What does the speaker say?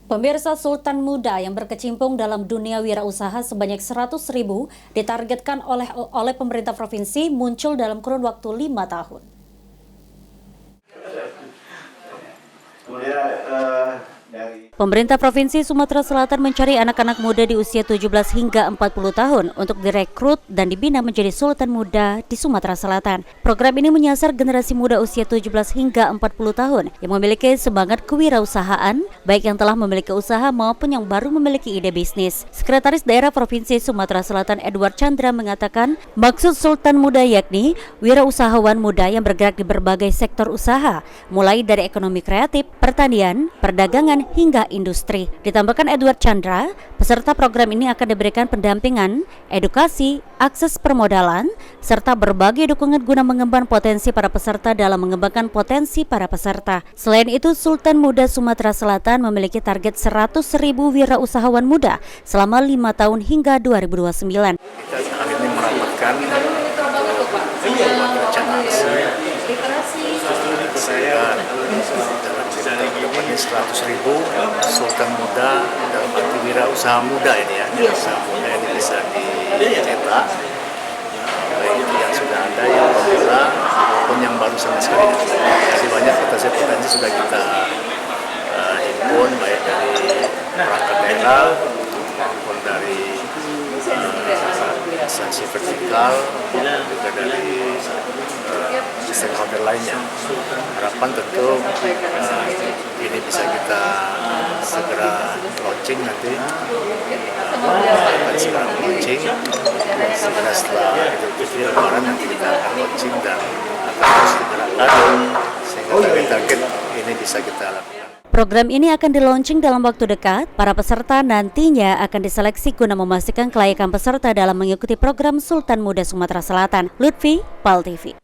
Pemirsa, Sultan muda yang berkecimpung dalam dunia wirausaha sebanyak 100.000 ditargetkan oleh pemerintah provinsi muncul dalam kurun waktu 5 tahun. Pemerintah Provinsi Sumatera Selatan mencari anak-anak muda di usia 17 hingga 40 tahun untuk direkrut dan dibina menjadi Sultan muda di Sumatera Selatan. Program ini menyasar generasi muda usia 17 hingga 40 tahun yang memiliki semangat kewirausahaan, baik yang telah memiliki usaha maupun yang baru memiliki ide bisnis. Sekretaris Daerah Provinsi Sumatera Selatan Edward Chandra mengatakan, maksud Sultan muda yakni wirausahawan muda yang bergerak di berbagai sektor usaha, mulai dari ekonomi kreatif, pertanian, perdagangan, hingga industri. Ditambahkan Edward Chandra, peserta program ini akan diberikan pendampingan, edukasi, akses permodalan, serta berbagai dukungan guna mengembangkan potensi para peserta dalam mengembangkan potensi para peserta. Selain itu, Sultan Muda Sumatera Selatan memiliki target 100.000 wirausahawan muda selama 5 tahun hingga 2029. Kita kali ini merapatkan saya dalam dalamnya 100.000 Sultan muda dalam arti wirausaha muda ini ya, wirausaha muda ini bisa dicetak, baik itu yang sudah ada, yang pemula maupun yang baru sama sekali. Jadi banyak potensi-potensi sudah kita himpun, baik dari perangkat daerah maupun dari instansi vertikal juga dari stakeholder lainnya. Harapan tentu ini bisa kita segera launching nanti, akan segera launching segera setelah Idul Fitri Lebaran, nanti kita akan launching dan akan terus digerakkan sehingga target ini bisa kita lakukan. Program ini akan di-launching dalam waktu dekat. Para peserta nantinya akan diseleksi guna memastikan kelayakan peserta dalam mengikuti program Sultan Muda Sumatera Selatan. Lutfi, PAL TV.